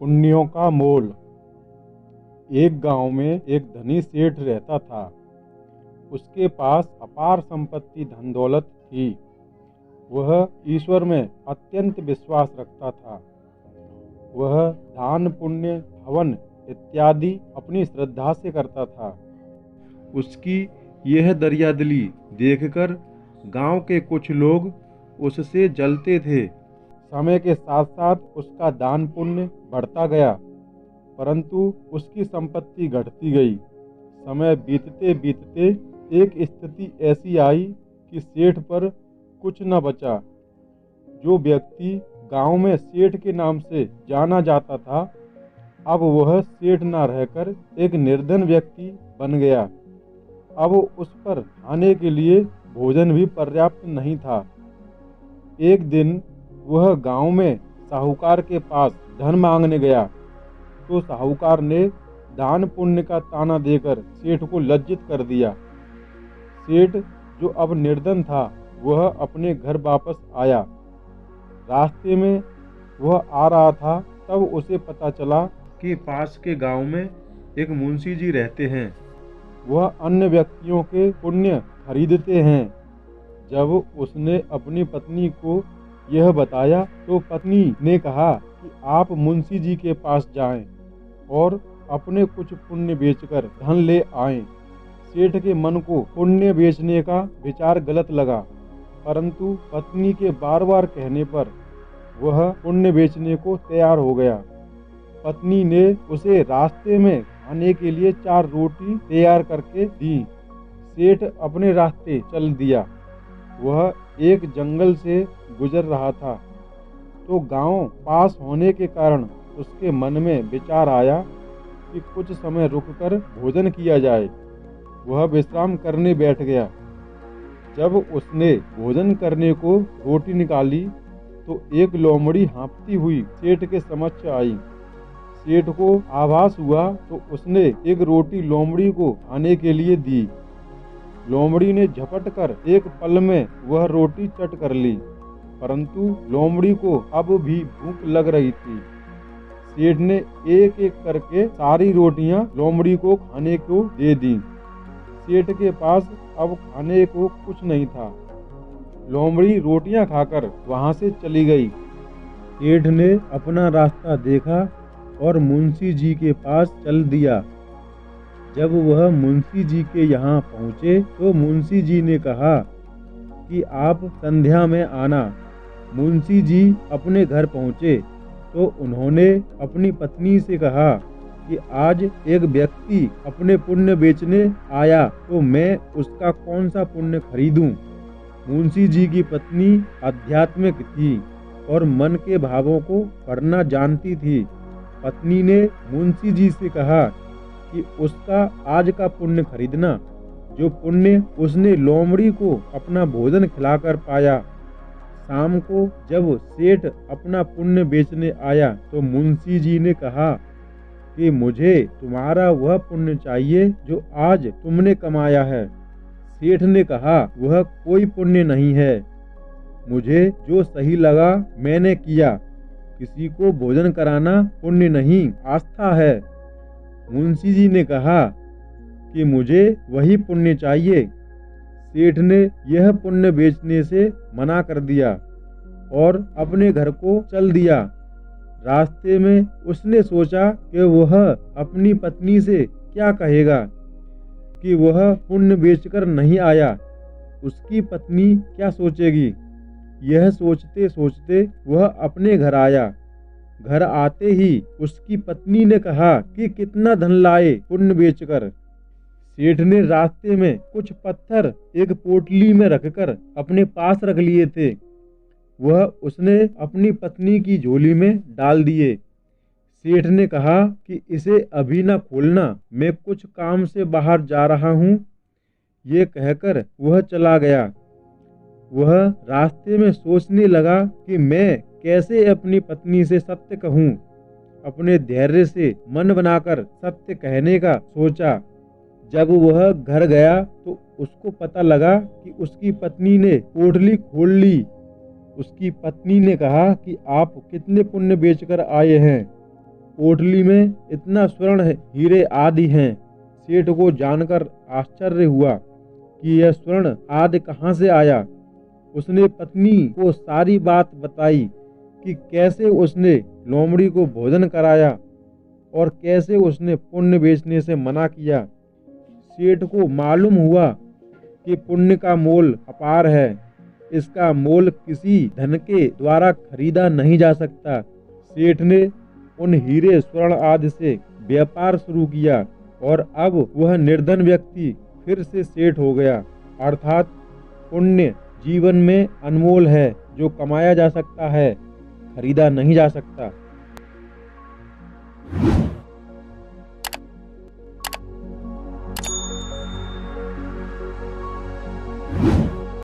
पुण्यों का मोल। एक गांव में एक धनी सेठ रहता था। उसके पास अपार संपत्ति धन दौलत थी। वह ईश्वर में अत्यंत विश्वास रखता था। वह दान पुण्य हवन इत्यादि अपनी श्रद्धा से करता था। उसकी यह दरियादिली देखकर गांव के कुछ लोग उससे जलते थे। समय के साथ साथ उसका दान पुण्य बढ़ता गया, परंतु उसकी संपत्ति घटती गई। समय बीतते बीतते एक स्थिति ऐसी आई कि सेठ पर कुछ न बचा। जो व्यक्ति गांव में सेठ के नाम से जाना जाता था, अब वह सेठ न रहकर एक निर्धन व्यक्ति बन गया। अब उस पर खाने के लिए भोजन भी पर्याप्त नहीं था। एक दिन वह गांव में साहूकार के पास धन मांगने गया, तो साहूकार ने दान पुण्य का ताना देकर सेठ को लज्जित कर दिया। सेठ, जो अब निर्धन था, वह अपने घर वापस आया। रास्ते में वह आ रहा था, तब उसे पता चला कि पास के गांव में एक मुंशी जी रहते हैं। वह अन्य व्यक्तियों के पुण्य खरीदते हैं। जब उसने अपनी पत्नी को यह बताया, तो पत्नी ने कहा कि आप मुंशी जी के पास जाएं और अपने कुछ पुण्य बेचकर धन ले आएं। सेठ के मन को पुण्य बेचने का विचार गलत लगा, परंतु पत्नी के बार बार कहने पर वह पुण्य बेचने को तैयार हो गया। पत्नी ने उसे रास्ते में खाने के लिए 4 रोटी तैयार करके दी। सेठ अपने रास्ते चल दिया। वह एक जंगल से गुजर रहा था, तो गांव पास होने के कारण उसके मन में विचार आया कि कुछ समय रुककर भोजन किया जाए। वह विश्राम करने बैठ गया। जब उसने भोजन करने को रोटी निकाली, तो एक लोमड़ी हाँफती हुई सेठ के समक्ष आई। सेठ को आभास हुआ, तो उसने एक रोटी लोमड़ी को खाने के लिए दी। लोमड़ी ने झपट कर एक पल में वह रोटी चट कर ली, परंतु लोमड़ी को अब भी भूख लग रही थी। सेठ ने एक एक करके सारी रोटियां लोमड़ी को खाने को दे दी। सेठ के पास अब खाने को कुछ नहीं था। लोमड़ी रोटियां खाकर वहां से चली गई। सेठ ने अपना रास्ता देखा और मुंशी जी के पास चल दिया। जब वह मुंशी जी के यहाँ पहुँचे, तो मुंशी जी ने कहा कि आप संध्या में आना। मुंशी जी अपने घर पहुँचे, तो उन्होंने अपनी पत्नी से कहा कि आज एक व्यक्ति अपने पुण्य बेचने आया, तो मैं उसका कौन सा पुण्य खरीदूं। मुंशी जी की पत्नी आध्यात्मिक थी और मन के भावों को पढ़ना जानती थी। पत्नी ने मुंशी जी से कहा कि उसका आज का पुण्य खरीदना, जो पुण्य उसने लोमड़ी को अपना भोजन खिलाकर पाया। शाम को जब सेठ अपना पुण्य बेचने आया, तो मुंशी जी ने कहा कि मुझे तुम्हारा वह पुण्य चाहिए जो आज तुमने कमाया है। सेठ ने कहा, वह कोई पुण्य नहीं है। मुझे जो सही लगा मैंने किया। किसी को भोजन कराना पुण्य नहीं, आस्था है। मुंशी जी ने कहा कि मुझे वही पुण्य चाहिए। सेठ ने यह पुण्य बेचने से मना कर दिया और अपने घर को चल दिया। रास्ते में उसने सोचा कि वह अपनी पत्नी से क्या कहेगा कि वह पुण्य बेचकर नहीं आया। उसकी पत्नी क्या सोचेगी। यह सोचते सोचते वह अपने घर आया। घर आते ही उसकी पत्नी ने कहा कि कितना धन लाए पुण्य बेचकर। सेठ ने रास्ते में कुछ पत्थर एक पोटली में रखकर अपने पास रख लिए थे। वह उसने अपनी पत्नी की झोली में डाल दिए। सेठ ने कहा कि इसे अभी न खोलना, मैं कुछ काम से बाहर जा रहा हूँ। ये कहकर वह चला गया। वह रास्ते में सोचने लगा कि मैं कैसे अपनी पत्नी से सत्य कहूँ। अपने धैर्य से मन बनाकर सत्य कहने का सोचा। जब वह घर गया, तो उसको पता लगा कि उसकी पत्नी ने पोटली खोल ली। उसकी पत्नी ने कहा कि आप कितने पुण्य बेचकर आए हैं। पोटली में इतना स्वर्ण हीरे आदि हैं। सेठ को जानकर आश्चर्य हुआ कि यह स्वर्ण आदि कहाँ से आया। उसने पत्नी को सारी बात बताई कि कैसे उसने लोमड़ी को भोजन कराया और कैसे उसने पुण्य बेचने से मना किया। सेठ को मालूम हुआ कि पुण्य का मोल अपार है, इसका मोल किसी धन के द्वारा खरीदा नहीं जा सकता। सेठ ने उन हीरे स्वर्ण आदि से व्यापार शुरू किया और अब वह निर्धन व्यक्ति फिर से सेठ हो गया। अर्थात पुण्य जीवन में अनमोल है, जो कमाया जा सकता है, खरीदा नहीं जा सकता।